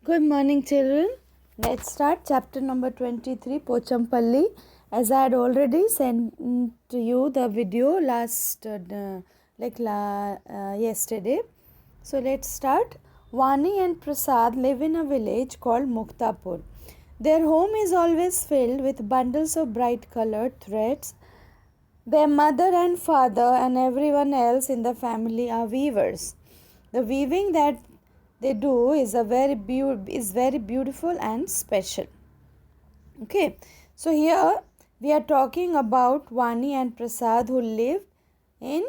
Good morning, children. Let's start chapter number 23, Pochampalli. As I had already sent to you the video yesterday. So let's start. Vani and Prasad live in a village called Muktapur. Their home is always filled with bundles of bright colored threads. Their mother and father and everyone else in the family are weavers. The weaving that they do is very beautiful and special. Okay, so here we are talking about Vani and Prasad who live in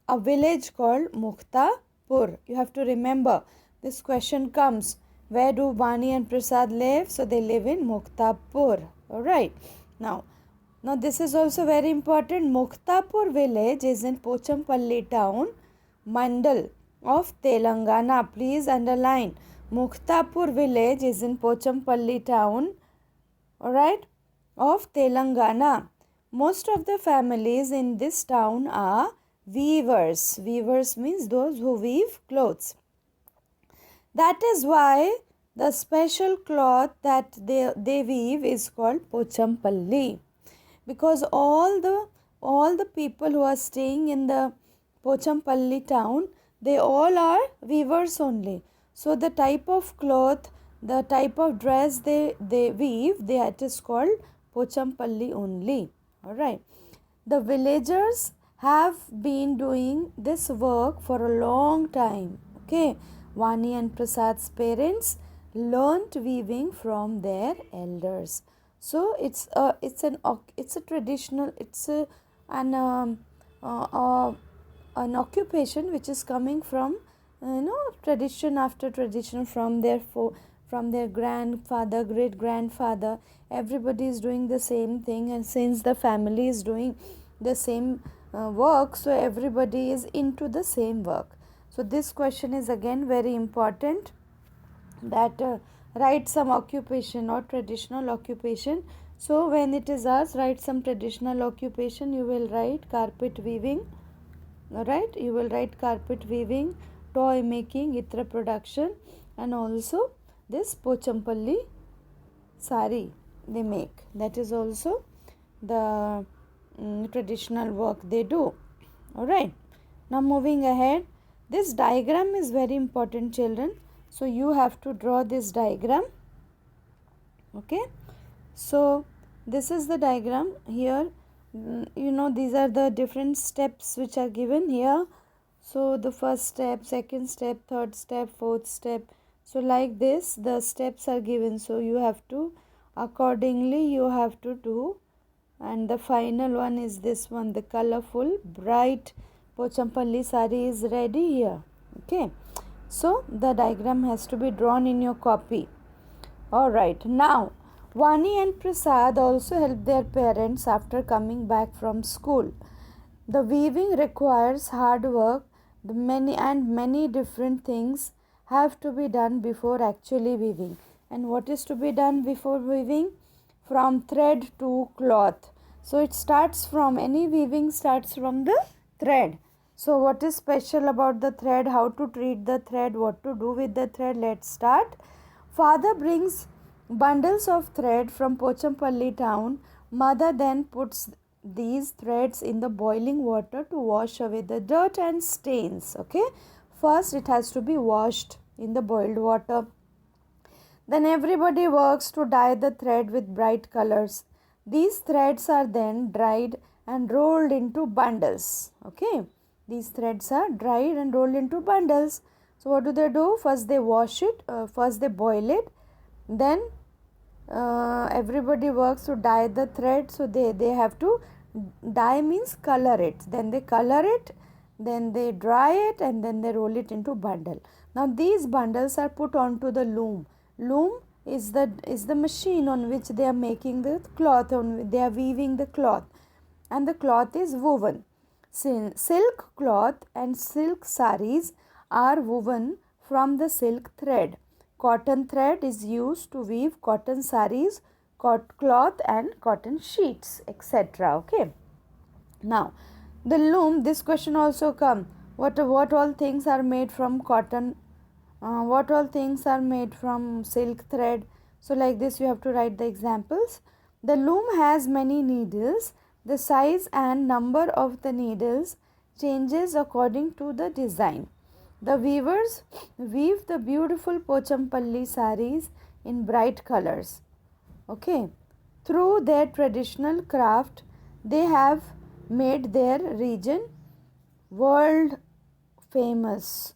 a village called Muktapur. You have to remember, this question comes, where do Vani and Prasad live? So they live in Muktapur. Alright, now this is also very important. Muktapur village is in Pochampalli town, Mandal of Telangana. Please underline. Muktapur village is in Pochampalli town, alright, of Telangana. Most of the families in this town are weavers. Weavers means those who weave clothes. That is why the special cloth that they weave is called Pochampalli. Because all the people who are staying in the Pochampalli town, they all are weavers only. So the type of cloth, the type of dress they weave, that is called Pochampalli only. Alright. The villagers have been doing this work for a long time. Okay. Vani and Prasad's parents learnt weaving from their elders. So it's a traditional, an occupation which is coming from tradition after tradition from their grandfather, great grandfather. Everybody is doing the same thing, and since the family is doing the same work, so everybody is into the same work. So this question is again very important, that write some occupation or traditional occupation. So when it is asked, write some traditional occupation, you will write carpet weaving. Alright, you will write carpet weaving, toy making, itra production, and also this Pochampalli sari they make. That is also the traditional work they do. Alright, now moving ahead, this diagram is very important, children. So you have to draw this diagram. Okay, so this is the diagram here. These are the different steps which are given here. So the first step, second step, third step, fourth step. So like this the steps are given. So you have to accordingly you have to do. And the final one is this one, the colorful bright Pochampalli sari is ready here. Okay, so the diagram has to be drawn in your copy. Alright, now Vani and Prasad also help their parents after coming back from school. The weaving requires hard work. Many different things have to be done before actually weaving. And what is to be done before weaving? From thread to cloth. So it starts from, any weaving starts from the thread. So what is special about the thread? How to treat the thread? What to do with the thread? Let's start. Father brings bundles of thread from Pochampalli town. Mother then puts these threads in the boiling water to wash away the dirt and stains. Okay, first it has to be washed in the boiled water. Then everybody works to dye the thread with bright colors. These threads are then dried and rolled into bundles. Okay, these threads are dried and rolled into bundles. So what do? First they wash it, first they boil it, then everybody works to dye the thread. So they have to dye, means color it, then they color it, then they dry it, and then they roll it into bundle. Now these bundles are put onto the loom. Loom is the machine on which they are making the cloth, on which they are weaving the cloth, and the cloth is woven. Silk cloth and silk saris are woven from the silk thread. Cotton thread is used to weave cotton saris, cloth and cotton sheets, etc. Okay. Now, the loom, this question also come. What all things are made from cotton What all things are made from silk thread. So like this you have to write the examples. The loom has many needles. The size and number of the needles changes according to the design. The weavers weave the beautiful Pochampalli saris in bright colors. Okay. Through their traditional craft, they have made their region world famous,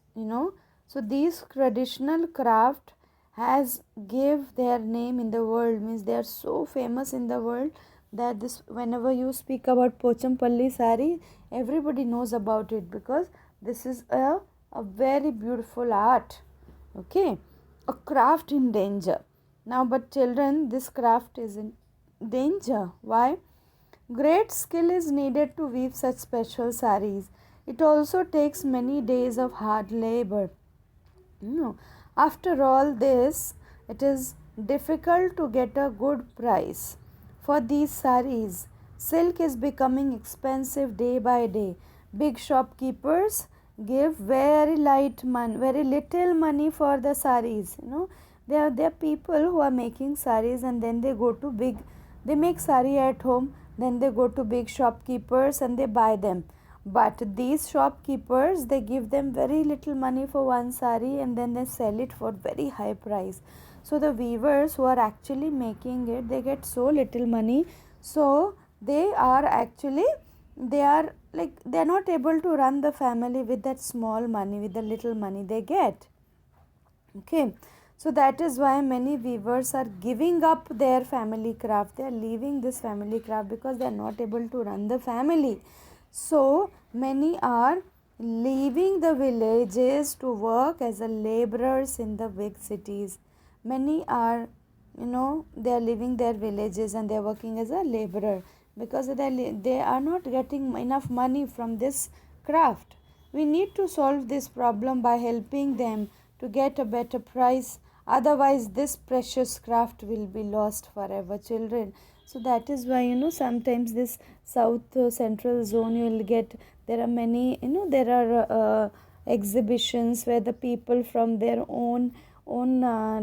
So these traditional craft has give their name in the world, means they are so famous in the world that this whenever you speak about Pochampalli sari, everybody knows about it, because this is a very beautiful art. Okay, a craft in danger. Now, but children, this craft is in danger. Why? Great skill is needed to weave such special saris. It also takes many days of hard labor. After all this, it is difficult to get a good price for these saris. Silk is becoming expensive day by day. Big shopkeepers give very little money for the saris. There are people who are making saris, and then they make sari at home, then they go to big shopkeepers and they buy them. But these shopkeepers, they give them very little money for one sari, and then they sell it for very high price. So the weavers who are actually making it, they get so little money, so they are not able to run the family with that small money, with the little money they get. Okay, so that is why many weavers are giving up their family craft. They are leaving this family craft because they are not able to run the family. So many are leaving the villages to work as a laborers in the big cities. Many are, they are leaving their villages and they are working as a laborer, because they are not getting enough money from this craft. We need to solve this problem by helping them to get a better price. Otherwise, this precious craft will be lost forever, children. So that is why, sometimes this south central zone, you will get, there are many, there are exhibitions where the people from their own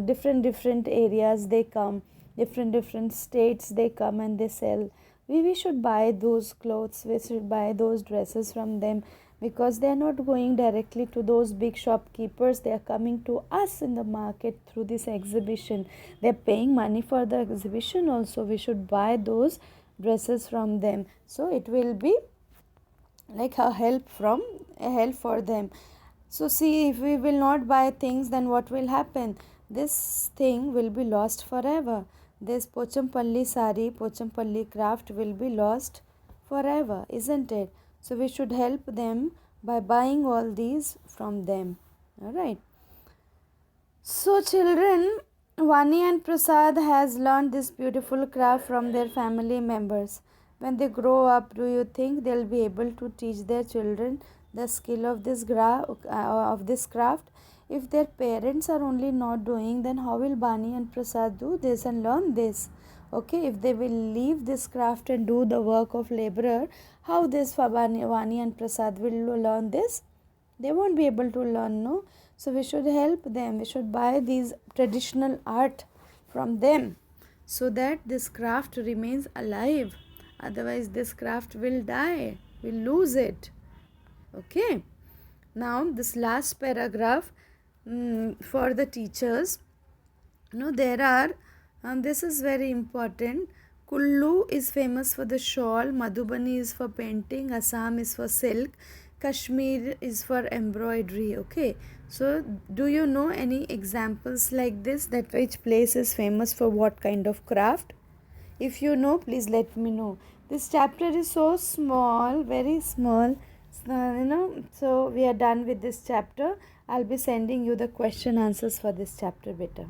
different areas, they come, different states, they come and they sell. We should buy those clothes, we should buy those dresses from them, because they are not going directly to those big shopkeepers. They are coming to us in the market through this exhibition. They are paying money for the exhibition also. We should buy those dresses from them, so it will be like a help for them. So see, if we will not buy things, then what will happen? This thing will be lost forever. This Pochampalli sari, Pochampalli craft will be lost forever, isn't it? So we should help them by buying all these from them. Alright. So children, Vani and Prasad has learned this beautiful craft from their family members. When they grow up, do you think they'll be able to teach their children the skill of this craft? If their parents are only not doing, then how will Bani and Prasad do this and learn this? Okay, if they will leave this craft and do the work of laborer, how this Vani and Prasad will learn this? They won't be able to learn, no? So we should help them. We should buy these traditional art from them, so that this craft remains alive. Otherwise, this craft will die. We'll lose it. Okay. Now, this last paragraph for the teachers. There are, this is very important. Kullu is famous for the shawl, Madhubani is for painting, Assam is for silk, Kashmir is for embroidery. Okay, so do you know any examples like this, that which place is famous for what kind of craft? If you know, please let me know. This chapter is so small, very small. So we are done with this chapter. I'll be sending you the question answers for this chapter, beta.